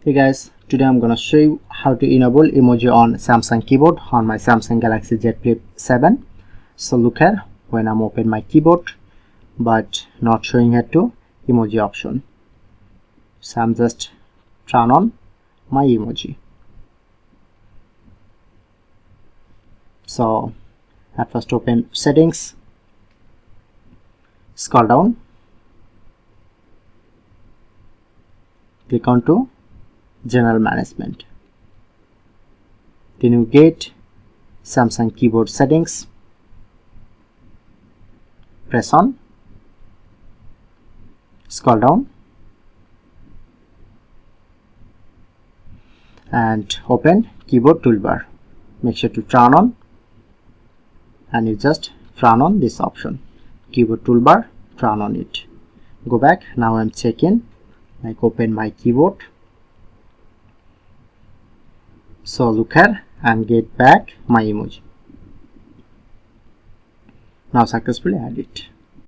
Hey guys, today I'm gonna show you how to enable emoji on Samsung keyboard on my Samsung Galaxy Z Flip 7. So look here, when I'm open my keyboard but not showing here to emoji option. So I'm just turn on my emoji. So at first open settings, scroll down, click on to general management, then you get Samsung keyboard settings, press on, scroll down and open keyboard toolbar. Make sure to turn on and you just turn on this option, keyboard toolbar, turn on it. Go back, now I'm checking, like open my keyboard. So look here and get back my emoji. Now successfully add it.